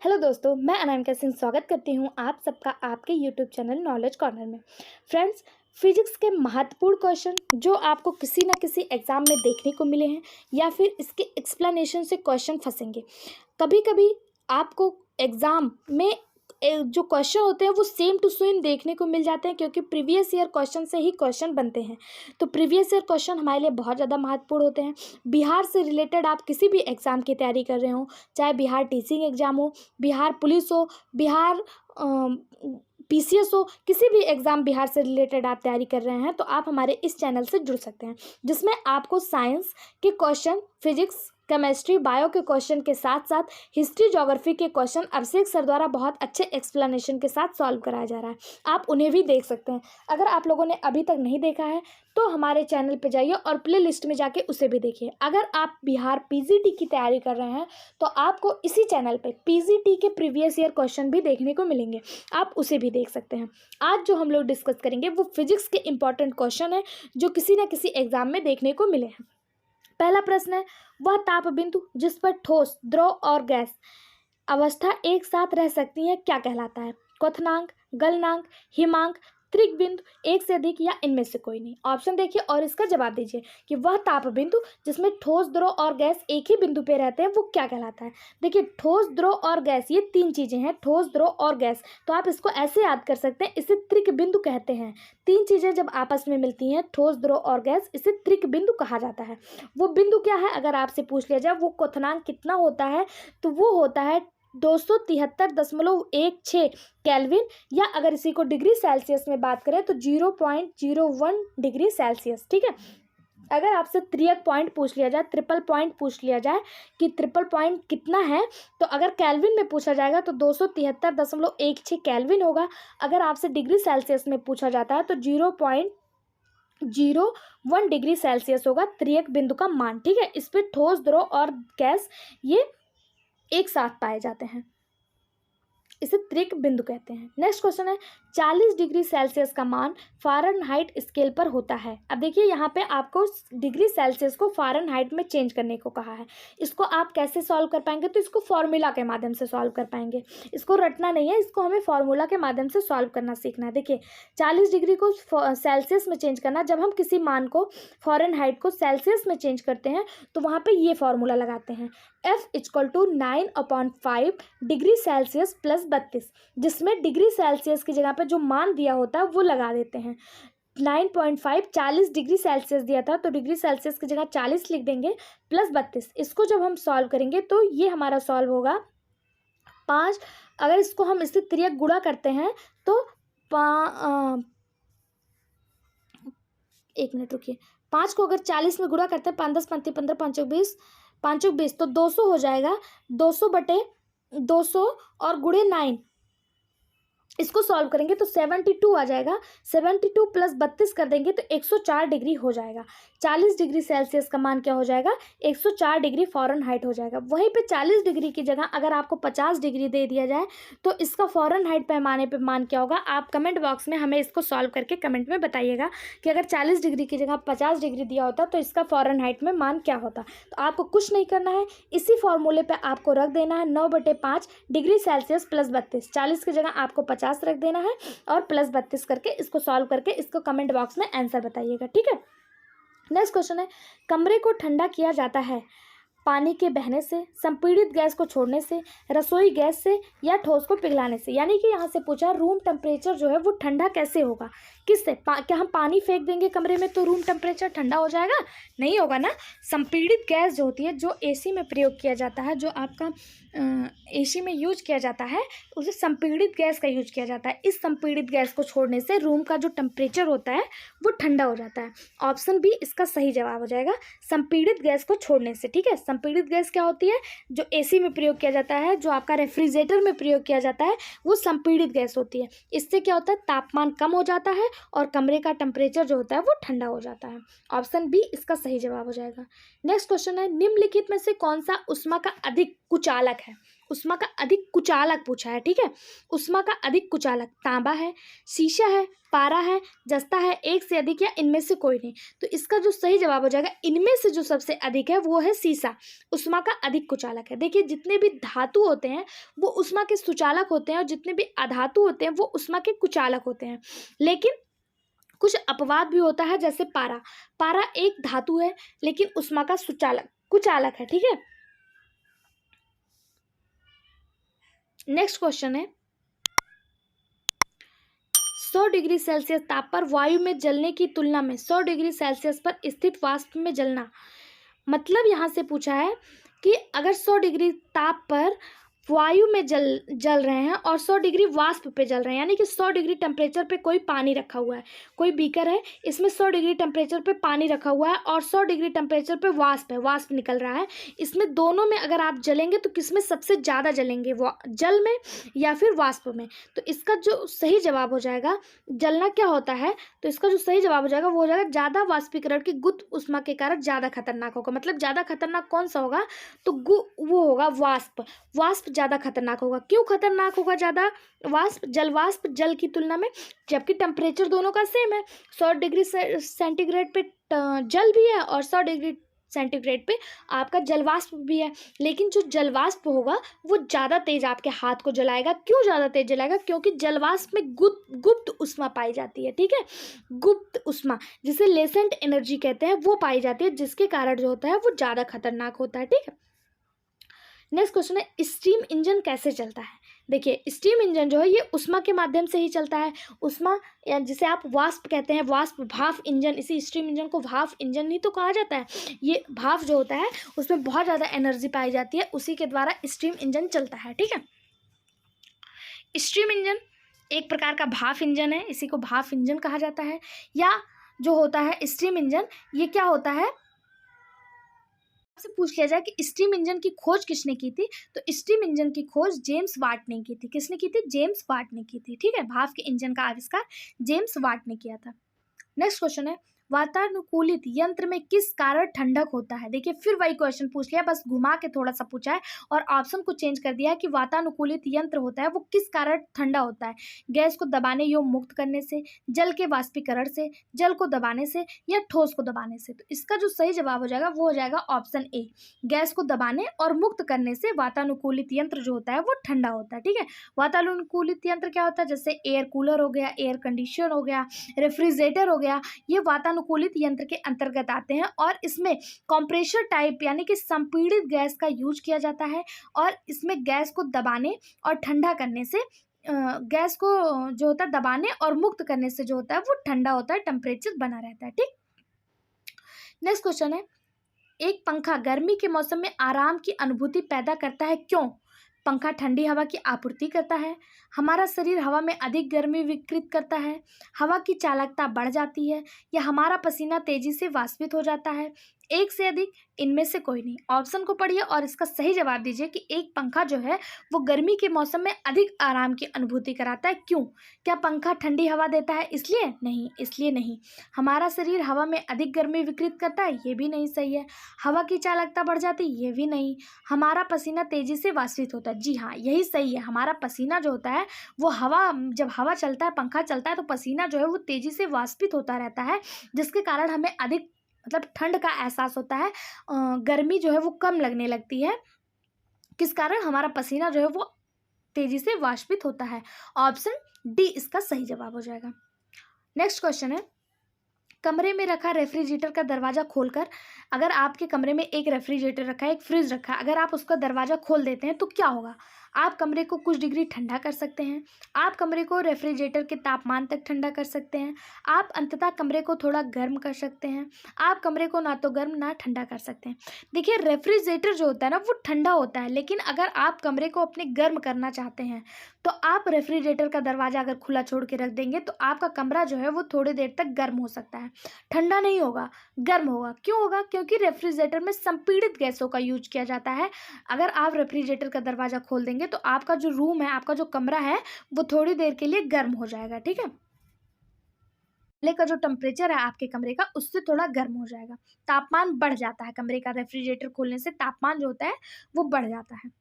Hello दोस्तों, मैं अनामिका सिंह स्वागत करती हूँ आप सबका आपके यूट्यूब चैनल नॉलेज कॉर्नर में। फ्रेंड्स, फिजिक्स के महत्वपूर्ण क्वेश्चन जो आपको किसी न किसी एग्ज़ाम में देखने को मिले हैं या फिर इसके एक्सप्लेनेशन से क्वेश्चन फंसेंगे। कभी कभी आपको एग्ज़ाम में जो क्वेश्चन होते हैं वो सेम टू सेम देखने को मिल जाते हैं, क्योंकि प्रीवियस ईयर क्वेश्चन से ही क्वेश्चन बनते हैं। तो प्रीवियस ईयर क्वेश्चन हमारे लिए बहुत ज़्यादा महत्वपूर्ण होते हैं। बिहार से रिलेटेड आप किसी भी एग्ज़ाम की तैयारी कर रहे हो, चाहे बिहार टीचिंग एग्ज़ाम हो, बिहार पुलिस हो, बिहार पीसीएस हो, किसी भी एग्ज़ाम बिहार से रिलेटेड आप तैयारी कर रहे हैं तो आप हमारे इस चैनल से जुड़ सकते हैं, जिसमें आपको साइंस के क्वेश्चन, फिजिक्स, केमिस्ट्री, बायो के क्वेश्चन के साथ साथ हिस्ट्री, ज्योग्राफी के क्वेश्चन अभिषेक सर द्वारा बहुत अच्छे एक्सप्लेनेशन के साथ सॉल्व कराया जा रहा है। आप उन्हें भी देख सकते हैं। अगर आप लोगों ने अभी तक नहीं देखा है तो हमारे चैनल पे जाइए और प्ले लिस्ट में जाके उसे भी देखिए। अगर आप बिहार पीजीटी की तैयारी कर रहे हैं तो आपको इसी चैनल पे पीजीटी के प्रीवियस ईयर क्वेश्चन भी देखने को मिलेंगे, आप उसे भी देख सकते हैं। आज जो हम लोग डिस्कस करेंगे वो फिजिक्स के इंपॉर्टेंट क्वेश्चन है जो किसी न किसी एग्जाम में देखने को मिले हैं। पहला प्रश्न है, वह ताप बिंदु जिस पर ठोस, द्रव और गैस अवस्था एक साथ रह सकती है क्या कहलाता है? क्वथनांक, गलनांक, हिमांक, त्रिक बिंदु, एक से अधिक या इनमें से कोई नहीं। ऑप्शन देखिए और इसका जवाब दीजिए कि वह ताप बिंदु जिसमें ठोस, द्रव और गैस एक ही बिंदु पे रहते हैं वो क्या कहलाता है। देखिए, ठोस, द्रव और गैस ये तीन चीजें हैं, ठोस, द्रव और गैस। तो आप इसको ऐसे याद कर सकते हैं, इसे त्रिक बिंदु कहते हैं। तीन चीजें जब आपस में मिलती हैं, ठोस, द्रव और गैस, इसे त्रिक बिंदु कहा जाता है। वो बिंदु क्या है, अगर आपसे पूछ लिया जाए वो क्वथनांक कितना होता है तो वो होता है 273.16 केल्विन, या अगर इसी को डिग्री सेल्सियस में बात करें तो 0.01 डिग्री सेल्सियस। ठीक है, अगर आपसे त्रियक पॉइंट पूछ लिया जाए, ट्रिपल पॉइंट पूछ लिया जाए कि ट्रिपल पॉइंट कितना है, तो अगर केल्विन में पूछा जाएगा तो 273.16 केल्विन होगा। अगर आपसे डिग्री सेल्सियस में पूछा जाता है तो 0.01 डिग्री सेल्सियस होगा त्रियक बिंदु का मान। ठीक है, इस पर ठोस, द्रव और गैस ये एक साथ पाए जाते हैं, इसे त्रिक बिंदु कहते हैं। नेक्स्ट क्वेश्चन है, 40 डिग्री सेल्सियस का मान फ़ारेनहाइट स्केल पर होता है। अब देखिए, यहाँ पे आपको डिग्री सेल्सियस को फ़ारेनहाइट में चेंज करने को कहा है। इसको आप कैसे सॉल्व कर पाएंगे, तो इसको फॉर्मूला के माध्यम से सॉल्व कर पाएंगे। इसको रटना नहीं है, इसको हमें फॉर्मूला के माध्यम से सॉल्व करना सीखना है। देखिए, 40 डिग्री को सेल्सियस में चेंज करना, जब हम किसी मान को फ़ारेनहाइट को सेल्सियस में चेंज करते हैं तो वहाँ पर ये फॉर्मूला लगाते हैं, F=9/5 डिग्री सेल्सियस प्लस 32, जिसमें डिग्री सेल्सियस की जगह पे जो मान दिया होता है वो लगा देते हैं। 9.5 40 डिग्री सेल्सियस दिया था तो डिग्री सेल्सियस की जगह 40 लिख देंगे प्लस 32। इसको जब हम सॉल्व करेंगे तो ये हमारा सॉल्व होगा 5। अगर इसको हम इससे त्रियक गुणा करते हैं तो एक मिनट रुकिए, 5 को अगर 40 में गुणा करते हैं, 5 10 35 15 5 20 5 20 तो 200 हो जाएगा। 200/200 और गुणे 9, इसको सॉल्व करेंगे तो 72 आ जाएगा। 72 प्लस 32 कर देंगे तो 104 डिग्री हो जाएगा। 40 डिग्री सेल्सियस का मान क्या हो जाएगा, 104 डिग्री फ़ारेनहाइट हो जाएगा। वहीं पे 40 डिग्री की जगह अगर आपको 50 डिग्री दे दिया जाए तो इसका फ़ारेनहाइट पैमाने पे मान क्या होगा। आप कमेंट बॉक्स में हमें इसको सॉल्व करके कमेंट में बताइएगा कि अगर 40 डिग्री की जगह 50 डिग्री दिया होता तो इसका फ़ारेनहाइट में मान क्या होता। तो आपको कुछ नहीं करना है, इसी फॉर्मूले पर आपको रख देना है 9/5 डिग्री सेल्सियस प्लस 32। 40 की जगह आपको 50 रख देना है और प्लस 32 करके इसको सॉल्व करके इसको कमेंट बॉक्स में आंसर बताइएगा। ठीक है, नेक्स्ट क्वेश्चन है, कमरे को ठंडा किया जाता है पानी के बहने से, संपीड़ित गैस को छोड़ने से, रसोई गैस से या ठोस को पिघलाने से। यानी कि यहाँ से पूछा रूम टेम्परेचर जो है वो ठंडा कैसे होगा, किससे? क्या हम पानी फेंक देंगे कमरे में तो रूम टेम्परेचर ठंडा हो जाएगा? नहीं होगा ना। संपीड़ित गैस जो होती है, जो एसी में प्रयोग किया जाता है, जो आपका एसी में यूज किया जाता है, उसे संपीड़ित गैस का यूज किया जाता है। इस संपीड़ित गैस को छोड़ने से रूम का जो टेम्परेचर होता है वो ठंडा हो जाता है। ऑप्शन बी इसका सही जवाब हो जाएगा, संपीड़ित गैस को छोड़ने से। ठीक है, संपीड़ित गैस क्या होती है, जो एसी में प्रयोग किया जाता है, जो आपका रेफ्रिजरेटर में प्रयोग किया जाता है, वो संपीड़ित गैस होती है। इससे क्या होता है, तापमान कम हो जाता है और कमरे का टेम्परेचर जो होता है वो ठंडा हो जाता है। ऑप्शन बी इसका सही जवाब हो जाएगा। नेक्स्ट क्वेश्चन है, निम्नलिखित में से कौन सा ऊष्मा का अधिक कुचालक है? उष्मा का अधिक कुचालक पूछा है, ठीक है। उष्मा का अधिक कुचालक तांबा है, शीशा है, पारा है, जस्ता है, एक से अधिक या इनमें से कोई नहीं। तो इसका जो सही जवाब हो जाएगा, इनमें से जो सबसे अधिक है वो है शीशा, उष्मा का अधिक कुचालक है। देखिए जितने भी धातु होते हैं वो उष्मा के सुचालक होते हैं और जितने भी अधातु होते हैं वो उष्मा के कुचालक होते हैं। लेकिन कुछ अपवाद भी होता है, जैसे पारा। पारा एक धातु है लेकिन उष्मा का सुचालक कुचालक है, ठीक है। नेक्स्ट क्वेश्चन है 100 डिग्री सेल्सियस ताप पर वायु में जलने की तुलना में 100 डिग्री सेल्सियस पर स्थित वाष्प में जलना। मतलब यहाँ से पूछा है कि अगर 100 डिग्री ताप पर वायु में जल रहे हैं और 100 डिग्री वाष्प पे जल रहे हैं, यानी कि 100 डिग्री टेम्परेचर पे कोई पानी रखा हुआ है, कोई बीकर है, इसमें 100 डिग्री टेम्परेचर पे पानी रखा हुआ है और 100 डिग्री टेम्परेचर पे वाष्प है, वाष्प निकल रहा है। इसमें दोनों में अगर आप जलेंगे तो किस में सबसे ज़्यादा जलेंगे, जल में या फिर वाष्प में? तो इसका जो सही जवाब हो जाएगा, जलना क्या होता है, तो इसका जो सही जवाब हो जाएगा वो हो जाएगा ज़्यादा वाष्पीकरण की गुप्त उष्मा के कारण ज़्यादा खतरनाक होगा। मतलब ज़्यादा खतरनाक कौन सा होगा, तो वो होगा वाष्प। वाष्प ज़्यादा खतरनाक होगा। क्यों खतरनाक होगा ज़्यादा वाष्प? जल वाष्प जल की तुलना में, जबकि टेम्परेचर दोनों का सेम है। 100 डिग्री सेंटीग्रेड पे जल भी है और 100 डिग्री सेंटीग्रेड पे आपका जलवाष्प भी है, लेकिन जो जलवाष्प होगा वो ज़्यादा तेज आपके हाथ को जलाएगा। क्यों ज़्यादा तेज जलाएगा? क्योंकि जलवाष्प में गुप्त उष्मा पाई जाती है, ठीक है। गुप्त उष्मा जिसे लेसेंट एनर्जी कहते हैं वो पाई जाती है, जिसके कारण जो होता है वो ज़्यादा खतरनाक होता है, ठीक है। नेक्स्ट क्वेश्चन है स्टीम इंजन कैसे चलता है? देखिए स्टीम इंजन जो है ये उष्मा के माध्यम से ही चलता है। उष्मा या जिसे आप वाष्प कहते हैं, वाष्प भाप इंजन, इसी स्टीम इंजन को भाप इंजन ही तो कहा जाता है। ये भाप जो होता है उसमें बहुत ज़्यादा एनर्जी पाई जाती है, उसी के द्वारा स्टीम इंजन चलता है, ठीक है। स्टीम इंजन एक प्रकार का भाप इंजन है, इसी को भाप इंजन कहा जाता है। या जो होता है स्टीम इंजन, ये क्या होता है, से पूछ लिया जाए कि स्टीम इंजन की खोज किसने की थी, तो स्टीम इंजन की खोज जेम्स वाट ने की थी। किसने की थी? जेम्स वाट ने की थी, ठीक है। भाप के इंजन का आविष्कार जेम्स वाट ने किया था। नेक्स्ट क्वेश्चन है वातानुकूलित यंत्र में किस कारण ठंडक होता है? देखिए फिर वही क्वेश्चन पूछ लिया, बस घुमा के थोड़ा सा पूछा है और ऑप्शन को चेंज कर दिया है कि वातानुकूलित यंत्र होता है वो किस कारण ठंडा होता है? गैस को दबाने या मुक्त करने से, जल के वाष्पीकरण से, जल को दबाने से या ठोस को दबाने से? तो इसका जो सही जवाब हो जाएगा वो हो जाएगा ऑप्शन ए, गैस को दबाने और मुक्त करने से वातानुकूलित यंत्र जो होता है वो ठंडा होता है, ठीक है। वातानुकूलित यंत्र क्या होता है? जैसे एयर कूलर हो गया, एयर कंडीशनर हो गया, रेफ्रिजरेटर हो गया, ये वातानुकूलित यंत्र के अंतर्गत आते हैं और इसमें कंप्रेसर टाइप यानी कि संपीड़ित गैस का यूज किया जाता है और इसमें गैस को दबाने और ठंडा करने से गैस को जो होता है दबाने और मुक्त करने से जो होता है वो ठंडा होता है, टेम्परेचर बना रहता है, ठीक। नेक्स्ट क्वेश्चन है एक पंखा गर्मी के मौसम में आराम की अनुभूति पैदा करता है, क्यों? पंखा ठंडी हवा की आपूर्ति करता है, हमारा शरीर हवा में अधिक गर्मी विकृत करता है, हवा की चालकता बढ़ जाती है या हमारा पसीना तेजी से वाष्पित हो जाता है, एक से अधिक, इनमें से कोई नहीं। ऑप्शन को पढ़िए और इसका सही जवाब दीजिए कि एक पंखा जो है वो गर्मी के मौसम में अधिक आराम की अनुभूति कराता है, क्यों? क्या पंखा ठंडी हवा देता है इसलिए? नहीं, इसलिए नहीं। हमारा शरीर हवा में अधिक गर्मी विकृत करता है, ये भी नहीं सही है। हवा की चालकता बढ़ जाती है, ये भी नहीं। हमारा पसीना तेजी से वाष्पित होता है, जी हाँ यही सही है। हमारा पसीना जो होता है वो हवा, जब हवा चलता है, पंखा चलता है तो पसीना जो है वो तेजी से वाष्पित होता रहता है, जिसके कारण हमें अधिक मतलब ठंड का एहसास होता है, गर्मी जो है वो कम लगने लगती है। किस कारण? हमारा पसीना जो है वो तेजी से वाष्पित होता है। ऑप्शन डी इसका सही जवाब हो जाएगा। नेक्स्ट क्वेश्चन है कमरे में रखा रेफ्रिजरेटर का दरवाज़ा खोलकर, अगर आपके कमरे में एक रेफ्रिजरेटर रखा है, एक फ्रिज रखा है, अगर आप उसका दरवाज़ा खोल देते हैं तो क्या होगा? आप कमरे को कुछ डिग्री ठंडा कर सकते हैं, आप कमरे को रेफ्रिजरेटर के तापमान तक ठंडा कर सकते हैं, आप अंततः कमरे को थोड़ा गर्म कर सकते हैं, आप कमरे को ना तो गर्म ना ठंडा कर सकते हैं। देखिए रेफ्रिजरेटर जो होता है ना वो ठंडा होता है, लेकिन अगर आप कमरे को अपने गर्म करना चाहते हैं तो आप रेफ्रिजरेटर का दरवाज़ा अगर खुला छोड़ के रख देंगे तो आपका कमरा जो है वो थोड़ी देर तक गर्म हो सकता है, ठंडा नहीं होगा, गर्म होगा। क्यों होगा? क्योंकि रेफ्रिजरेटर में संपीड़ित गैसों का यूज किया जाता है। अगर आप रेफ्रिजरेटर का दरवाज़ा खोल देंगे तो आपका जो रूम है, आपका जो कमरा है वो थोड़ी देर के लिए गर्म हो जाएगा, ठीक है। कमरे का जो टेम्परेचर है आपके कमरे का उससे थोड़ा गर्म हो जाएगा, तापमान बढ़ जाता है कमरे का, रेफ्रिजरेटर खोलने से तापमान जो होता है वो बढ़ जाता है।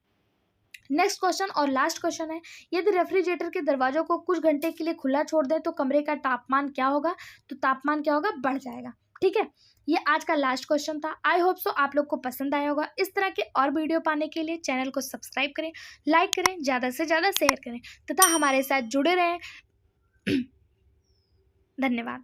नेक्स्ट क्वेश्चन और लास्ट क्वेश्चन है, यदि रेफ्रिजरेटर के दरवाजों को कुछ घंटे के लिए खुला छोड़ दें तो कमरे का तापमान क्या होगा? तो तापमान क्या होगा? बढ़ जाएगा। ठीक है, ये आज का लास्ट क्वेश्चन था। आई होप सो आप लोग को पसंद आया होगा। इस तरह के और वीडियो पाने के लिए चैनल को सब्सक्राइब करें, लाइक करें, ज़्यादा से ज़्यादा शेयर करें तथा हमारे साथ जुड़े रहें। धन्यवाद।